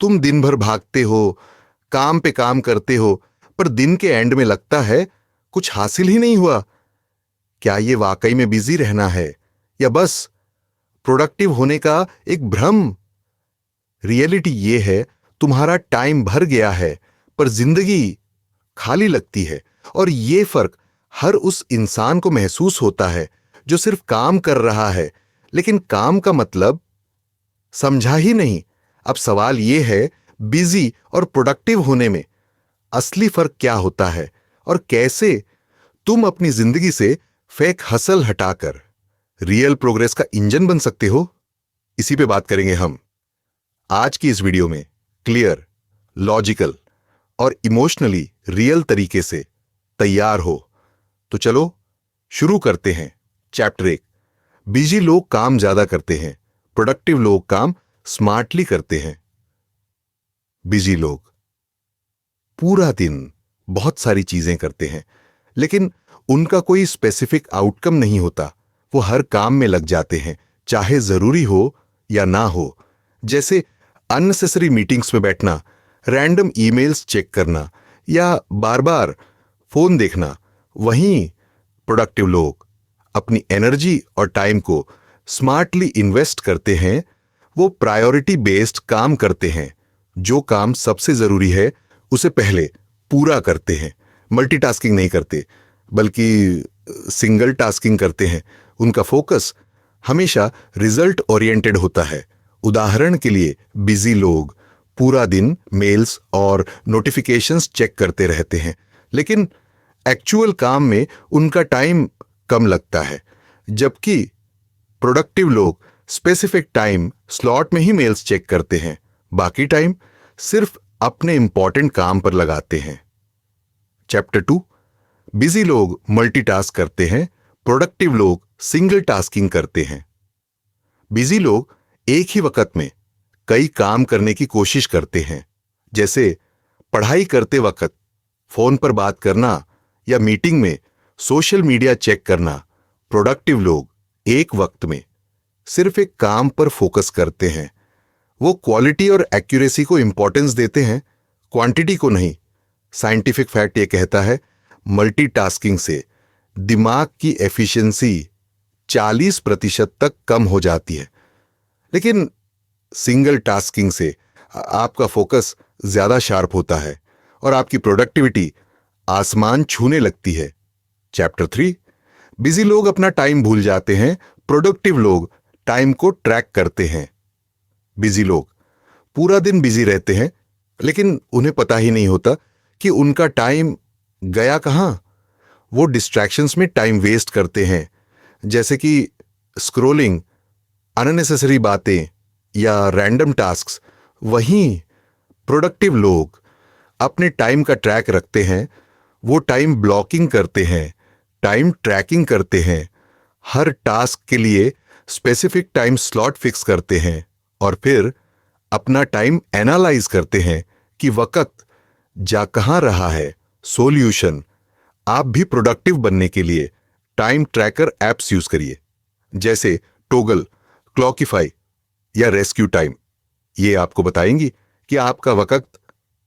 तुम दिन भर भागते हो, काम पे काम करते हो, पर दिन के एंड में लगता है कुछ हासिल ही नहीं हुआ। क्या ये वाकई में बिजी रहना है या बस प्रोडक्टिव होने का एक भ्रम? रियलिटी ये है, तुम्हारा टाइम भर गया है पर जिंदगी खाली लगती है। और ये फर्क हर उस इंसान को महसूस होता है जो सिर्फ काम कर रहा है लेकिन काम का मतलब समझा ही नहीं। अब सवाल यह है, बिजी और प्रोडक्टिव होने में असली फर्क क्या होता है और कैसे तुम अपनी जिंदगी से फेक हसल हटाकर रियल प्रोग्रेस का इंजन बन सकते हो? इसी पे बात करेंगे हम आज की इस वीडियो में। क्लियर, लॉजिकल और इमोशनली रियल तरीके से। तैयार हो तो चलो शुरू करते हैं। चैप्टर 1। बिजी लोग काम ज्यादा करते हैं, प्रोडक्टिव लोग काम स्मार्टली करते हैं। बिजी लोग पूरा दिन बहुत सारी चीजें करते हैं लेकिन उनका कोई स्पेसिफिक आउटकम नहीं होता। वो हर काम में लग जाते हैं, चाहे जरूरी हो या ना हो। जैसे अननेसेसरी मीटिंग्स में बैठना, रैंडम ईमेल्स चेक करना या बार बार फोन देखना। वहीं प्रोडक्टिव लोग अपनी एनर्जी और टाइम को स्मार्टली इन्वेस्ट करते हैं। वो प्रायोरिटी बेस्ड काम करते हैं। जो काम सबसे जरूरी है उसे पहले पूरा करते हैं। मल्टीटास्किंग नहीं करते बल्कि सिंगल टास्किंग करते हैं। उनका फोकस हमेशा रिजल्ट ओरिएंटेड होता है। उदाहरण के लिए, बिजी लोग पूरा दिन मेल्स और नोटिफिकेशंस चेक करते रहते हैं लेकिन एक्चुअल काम में उनका टाइम कम लगता है। जबकि प्रोडक्टिव लोग स्पेसिफिक टाइम स्लॉट में ही मेल्स चेक करते हैं, बाकी टाइम सिर्फ अपने इंपॉर्टेंट काम पर लगाते हैं। चैप्टर 2। बिजी लोग मल्टीटास्क करते हैं, प्रोडक्टिव लोग सिंगल टास्किंग करते हैं। बिजी लोग एक ही वक्त में कई काम करने की कोशिश करते हैं, जैसे पढ़ाई करते वक्त फोन पर बात करना या मीटिंग में सोशल मीडिया चेक करना। प्रोडक्टिव लोग एक वक्त में सिर्फ एक काम पर फोकस करते हैं। वो क्वालिटी और एक्यूरेसी को इंपॉर्टेंस देते हैं, क्वांटिटी को नहीं। साइंटिफिक फैक्ट ये कहता है, मल्टीटास्किंग से दिमाग की एफिशिएंसी 40% तक कम हो जाती है, लेकिन सिंगल टास्किंग से आपका फोकस ज्यादा शार्प होता है और आपकी प्रोडक्टिविटी आसमान छूने लगती है। चैप्टर 3। बिजी लोग अपना टाइम भूल जाते हैं, प्रोडक्टिव लोग टाइम को ट्रैक करते हैं। बिजी लोग पूरा दिन बिजी रहते हैं लेकिन उन्हें पता ही नहीं होता कि उनका टाइम गया कहां। वो डिस्ट्रैक्शंस में टाइम वेस्ट करते हैं, जैसे कि स्क्रोलिंग, अननेसेसरी बातें या रैंडम टास्क्स। वहीं प्रोडक्टिव लोग अपने टाइम का ट्रैक रखते हैं। वो टाइम ब्लॉकिंग करते हैं, टाइम ट्रैकिंग करते हैं, हर टास्क के लिए स्पेसिफिक टाइम स्लॉट फिक्स करते हैं और फिर अपना टाइम एनालाइज करते हैं कि वक्त जा कहां रहा है। सॉल्यूशन, आप भी प्रोडक्टिव बनने के लिए टाइम ट्रैकर एप्स यूज करिए, जैसे टोगल, क्लॉकिफाई या रेस्क्यू टाइम। ये आपको बताएंगी कि आपका वक्त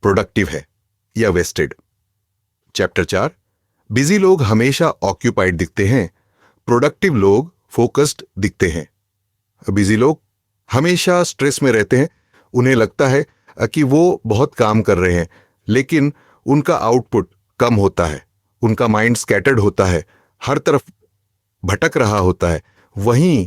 प्रोडक्टिव है या वेस्टेड। चैप्टर 4। बिजी लोग हमेशा ऑक्यूपाइड दिखते हैं, प्रोडक्टिव लोग फोकस्ड दिखते हैं। बिजी लोग हमेशा स्ट्रेस में रहते हैं। उन्हें लगता है कि वो बहुत काम कर रहे हैं लेकिन उनका आउटपुट कम होता है। उनका माइंड स्कैटर्ड होता है, हर तरफ भटक रहा होता है। वहीं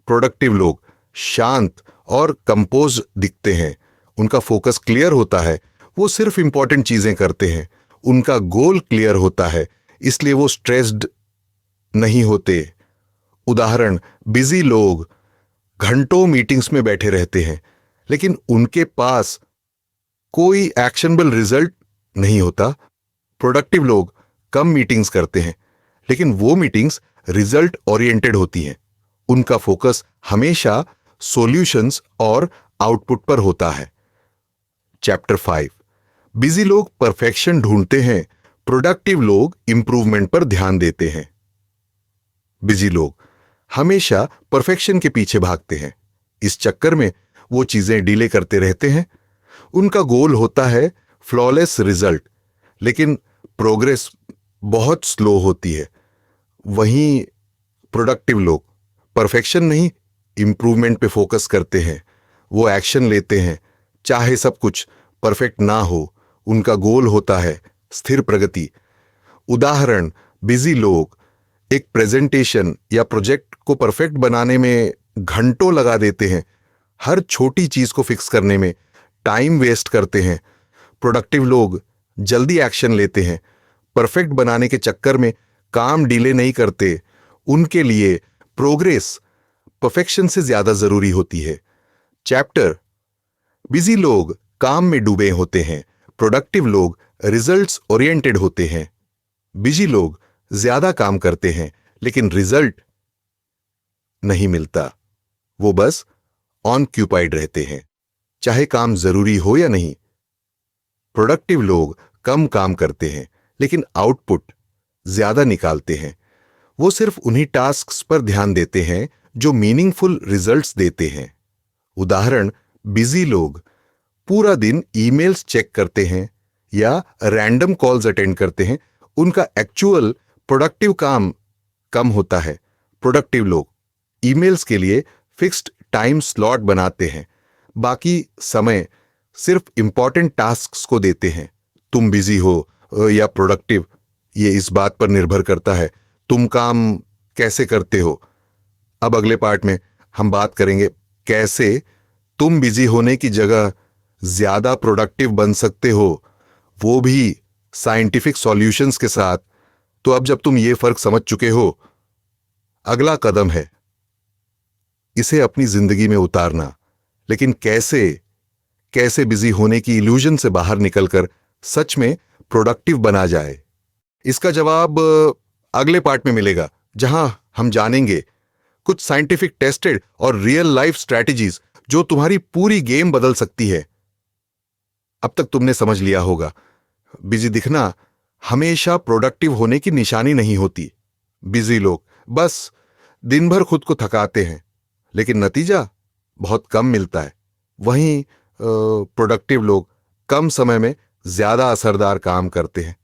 प्रोडक्टिव लोग शांत और कंपोज दिखते हैं। उनका फोकस क्लियर होता है, वो सिर्फ इंपॉर्टेंट चीजें करते हैं। उनका गोल क्लियर होता है, इसलिए वो स्ट्रेस्ड नहीं होते। उदाहरण, बिजी लोग घंटों मीटिंग्स में बैठे रहते हैं लेकिन उनके पास कोई एक्शनेबल रिजल्ट नहीं होता। प्रोडक्टिव लोग कम मीटिंग्स करते हैं लेकिन वो मीटिंग्स रिजल्ट ओरिएंटेड होती हैं। उनका फोकस हमेशा सॉल्यूशंस और आउटपुट पर होता है। चैप्टर 5। बिजी लोग परफेक्शन ढूंढते हैं, प्रोडक्टिव लोग इंप्रूवमेंट पर ध्यान देते हैं। बिजी लोग हमेशा परफेक्शन के पीछे भागते हैं, इस चक्कर में वो चीजें डिले करते रहते हैं। उनका गोल होता है फ्लॉलेस रिजल्ट, लेकिन प्रोग्रेस बहुत स्लो होती है। वहीं प्रोडक्टिव लोग परफेक्शन नहीं, इंप्रूवमेंट पे फोकस करते हैं। वो एक्शन लेते हैं चाहे सब कुछ परफेक्ट ना हो। उनका गोल होता है स्थिर प्रगति। उदाहरण, बिजी लोग एक प्रेजेंटेशन या प्रोजेक्ट को परफेक्ट बनाने में घंटों लगा देते हैं, हर छोटी चीज को फिक्स करने में टाइम वेस्ट करते हैं। प्रोडक्टिव लोग जल्दी एक्शन लेते हैं, परफेक्ट बनाने के चक्कर में काम डिले नहीं करते। उनके लिए प्रोग्रेस परफेक्शन से ज्यादा जरूरी होती है। चैप्टर, बिजी लोग काम में डूबे होते हैं, प्रोडक्टिव लोग रिजल्ट्स ओरिएंटेड होते हैं। बिजी लोग ज्यादा काम करते हैं लेकिन रिजल्ट नहीं मिलता, वो बस ऑनक्यूपाइड रहते हैं, चाहे काम जरूरी हो या नहीं। प्रोडक्टिव लोग कम काम करते हैं लेकिन आउटपुट ज्यादा निकालते हैं। वो सिर्फ उन्हीं टास्क्स पर ध्यान देते हैं जो मीनिंगफुल रिजल्ट्स देते हैं। उदाहरण, बिजी लोग पूरा दिन ईमेल्स चेक करते हैं या रैंडम कॉल्स अटेंड करते हैं, उनका एक्चुअल प्रोडक्टिव काम कम होता है। प्रोडक्टिव लोग ईमेल्स के लिए फिक्स्ड टाइम स्लॉट बनाते हैं, बाकी समय सिर्फ इंपॉर्टेंट टास्क्स को देते हैं। तुम बिजी हो या प्रोडक्टिव, ये इस बात पर निर्भर करता है तुम काम कैसे करते हो। अब अगले पार्ट में हम बात करेंगे कैसे तुम बिजी होने की जगह ज्यादा प्रोडक्टिव बन सकते हो, वो भी साइंटिफिक सॉल्यूशंस के साथ। तो अब जब तुम ये फर्क समझ चुके हो, अगला कदम है इसे अपनी जिंदगी में उतारना। लेकिन कैसे कैसे बिजी होने की इल्यूजन से बाहर निकलकर सच में प्रोडक्टिव बना जाए, इसका जवाब अगले पार्ट में मिलेगा, जहां हम जानेंगे कुछ साइंटिफिक टेस्टेड और रियल लाइफ स्ट्रैटेजीज जो तुम्हारी पूरी गेम बदल सकती है। अब तक तुमने समझ लिया होगा, बिजी दिखना हमेशा प्रोडक्टिव होने की निशानी नहीं होती। बिजी लोग बस दिन भर खुद को थकाते हैं लेकिन नतीजा बहुत कम मिलता है। वहीं प्रोडक्टिव लोग कम समय में ज्यादा असरदार काम करते हैं।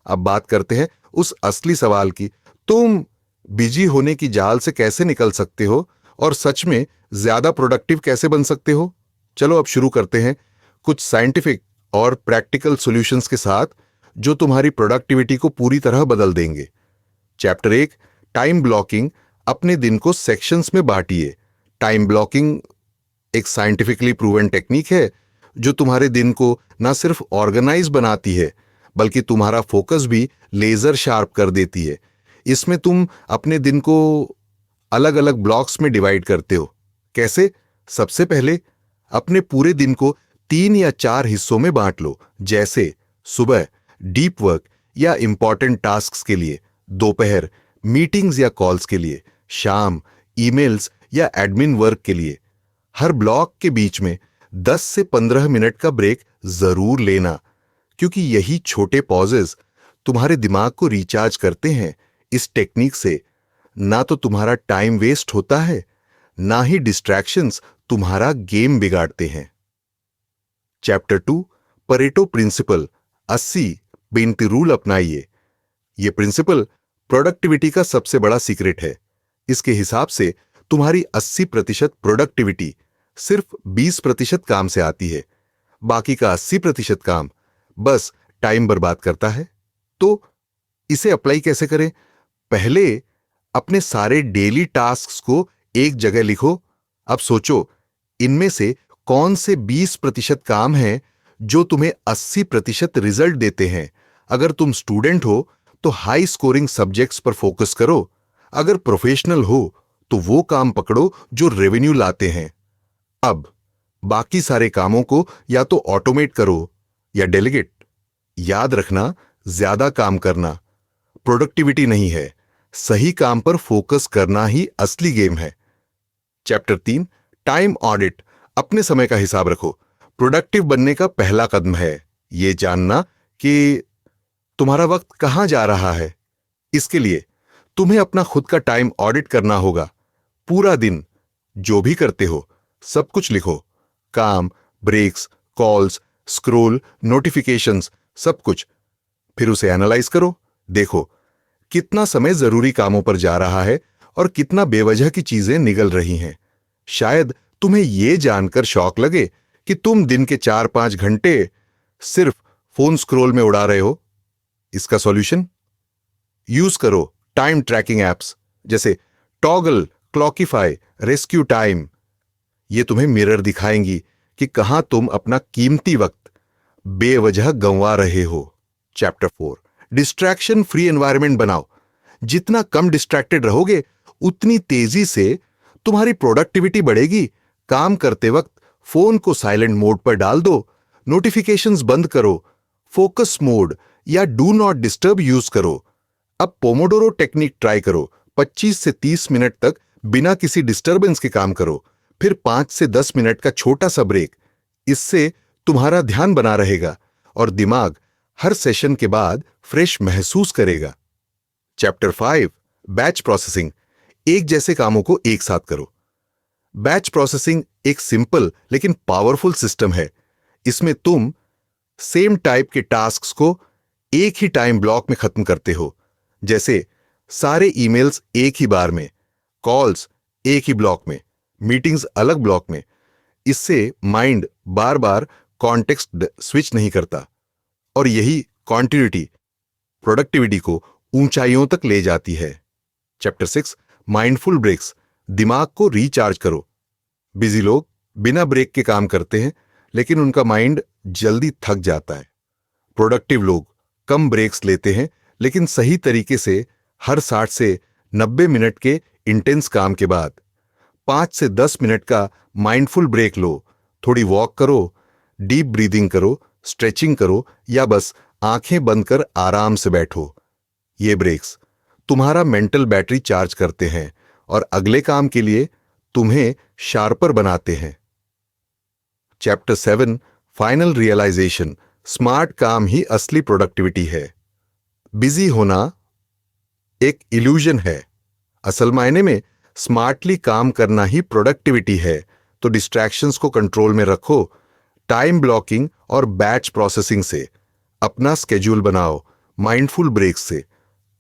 अब बात करते हैं उस असली सवाल की, तुम बिजी होने की जाल से कैसे निकल सकते हो और सच में ज्यादा प्रोडक्टिव कैसे बन सकते हो। चलो अब शुरू करते हैं कुछ साइंटिफिक और प्रैक्टिकल सॉल्यूशंस के साथ जो तुम्हारी प्रोडक्टिविटी को पूरी तरह बदल देंगे। Chapter 1, time blocking. अपने दिन को सेक्शंस में बांटिए। टाइम ब्लॉकिंग एक साइंटिफिकली प्रूवन टेक्निक है जो तुम्हारे दिन को न सिर्फ ऑर्गेनाइज बनाती है बल्कि तुम्हारा फोकस भी लेजर शार्प कर देती है। इसमें तुम अपने दिन को अलग अलग ब्लॉक्स में डिवाइड करते हो। कैसे? सबसे पहले अपने पूरे दिन को 3 या 4 हिस्सों में बांट लो, जैसे सुबह डीप वर्क या इंपॉर्टेंट टास्क्स के लिए, दोपहर मीटिंग्स या कॉल्स के लिए, शाम ईमेल्स या एडमिन वर्क के लिए। हर ब्लॉक के बीच में 10 से 15 मिनट का ब्रेक जरूर लेना, क्योंकि यही छोटे पॉजेज तुम्हारे दिमाग को रिचार्ज करते हैं। इस टेक्निक से ना तो तुम्हारा टाइम वेस्ट होता है, ना ही डिस्ट्रैक्शंस तुम्हारा गेम बिगाड़ते हैं। चैप्टर 2, परेटो प्रिंसिपल 80-20 रूल अपनाइए। यह प्रिंसिपल प्रोडक्टिविटी का सबसे बड़ा सीक्रेट है। इसके हिसाब से तुम्हारी 80% प्रोडक्टिविटी सिर्फ 20% काम से आती है। बाकी का 80% काम बस टाइम बर्बाद करता है। तो इसे अप्लाई कैसे करें? पहले अपने सारे डेली टास्क्स को एक जगह लिखो। अब सोचो इनमें से कौन से 20% काम हैं जो तुम्हें 80% रिजल्ट देते हैं। अगर तुम स्टूडेंट हो तो हाई स्कोरिंग सब्जेक्ट्स पर फोकस करो। अगर प्रोफेशनल हो तो वो काम पकड़ो जो रेवेन्यू लाते हैं। अब बाकी सारे कामों को या तो ऑटोमेट करो या डेलीगेट। याद रखना, ज्यादा काम करना प्रोडक्टिविटी नहीं है, सही काम पर फोकस करना ही असली गेम है। Chapter 3, time audit. अपने समय का हिसाब रखो। प्रोडक्टिव बनने का पहला कदम है यह जानना कि तुम्हारा वक्त कहां जा रहा है। इसके लिए तुम्हें अपना खुद का टाइम ऑडिट करना होगा। पूरा दिन जो भी करते हो सब कुछ लिखो, काम, ब्रेक्स, कॉल्स, स्क्रोल, नोटिफिकेशंस, सब कुछ। फिर उसे एनालाइज करो। देखो कितना समय जरूरी कामों पर जा रहा है और कितना बेवजह की चीजें निगल रही हैं। शायद तुम्हें यह जानकर शौक लगे कि तुम दिन के 4-5 घंटे सिर्फ फोन स्क्रोल में उड़ा रहे हो। इसका सॉल्यूशन, यूज करो टाइम ट्रैकिंग एप्स जैसे टॉगल, क्लॉकिफाई, रेस्क्यू टाइम। ये तुम्हें मिरर दिखाएंगी कि कहां तुम अपना कीमती वक्त बेवजह गंवा रहे हो। चैप्टर 4, डिस्ट्रैक्शन फ्री एनवायरनमेंट बनाओ। जितना कम डिस्ट्रैक्टेड रहोगे उतनी तेजी से तुम्हारी प्रोडक्टिविटी बढ़ेगी। काम करते वक्त फोन को साइलेंट मोड पर डाल दो, नोटिफिकेशंस बंद करो, फोकस मोड या डू नॉट डिस्टर्ब यूज करो। अब पोमोडोरो टेक्निक ट्राई करो। 25 से 30 मिनट तक बिना किसी डिस्टरबेंस के काम करो, फिर 5 से 10 मिनट का छोटा सा ब्रेक। इससे तुम्हारा ध्यान बना रहेगा और दिमाग हर सेशन के बाद फ्रेश महसूस करेगा। Chapter 5, batch processing. एक जैसे कामों को एक साथ करो। बैच प्रोसेसिंग एक सिंपल लेकिन पावरफुल सिस्टम है। इसमें तुम सेम टाइप के टास्क्स को एक ही टाइम ब्लॉक में खत्म करते हो। जैसे सारे ईमेल्स एक ही बार में, कॉल्स एक ही ब्लॉक में, मीटिंग्स अलग ब्लॉक में। इससे माइंड बार बार कॉन्टेक्स्ट स्विच नहीं करता और यही कॉन्टिन्यूटी प्रोडक्टिविटी को ऊंचाइयों तक ले जाती है। Chapter 6, mindful breaks. दिमाग को रिचार्ज करो। बिजी लोग बिना ब्रेक के काम करते हैं लेकिन उनका माइंड जल्दी थक जाता है। प्रोडक्टिव लोग कम ब्रेक्स लेते हैं लेकिन सही तरीके से हर 60 से 90 मिनट के इंटेंस काम के बाद 5 से 10 मिनट का माइंडफुल ब्रेक लो। थोड़ी वॉक करो, डीप ब्रीदिंग करो, स्ट्रेचिंग करो या बस आंखें बंद कर आराम से बैठो। ये ब्रेक्स तुम्हारा मेंटल बैटरी चार्ज करते हैं और अगले काम के लिए तुम्हें शार्पर बनाते हैं। Chapter 7, final realisation. स्मार्ट काम ही असली प्रोडक्टिविटी है। बिजी होना एक इल्यूजन है। असल मायने में स्मार्टली काम करना ही प्रोडक्टिविटी है। तो डिस्ट्रैक्शंस को कंट्रोल में रखो। टाइम ब्लॉकिंग और बैच प्रोसेसिंग से अपना स्केड्यूल बनाओ। माइंडफुल ब्रेक्स से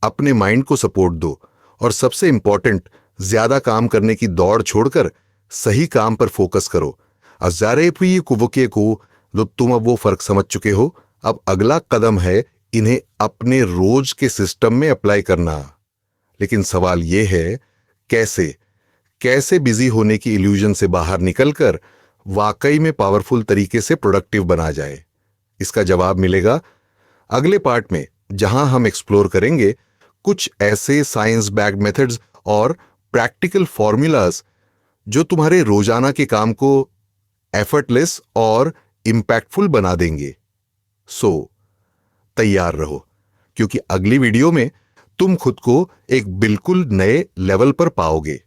अपने माइंड को सपोर्ट दो और सबसे इंपॉर्टेंट, ज्यादा काम करने की दौड़ छोड़कर सही काम पर फोकस करो। अज़ारेपुई कुवके को जो तुम अब वो फर्क समझ चुके हो, अब अगला कदम है इन्हें अपने रोज के सिस्टम में अप्लाई करना। लेकिन सवाल यह है कैसे बिजी होने की इल्यूजन से बाहर निकलकर वाकई में पावरफुल तरीके से प्रोडक्टिव बना जाए। इसका जवाब मिलेगा अगले पार्ट में, जहां हम एक्सप्लोर करेंगे कुछ ऐसे साइंस बैक्ड मेथड्स और प्रैक्टिकल फॉर्मूलाज जो तुम्हारे रोजाना के काम को एफर्टलेस और इंपैक्टफुल बना देंगे। सो तैयार रहो, क्योंकि अगली वीडियो में तुम खुद को एक बिल्कुल नए लेवल पर पाओगे।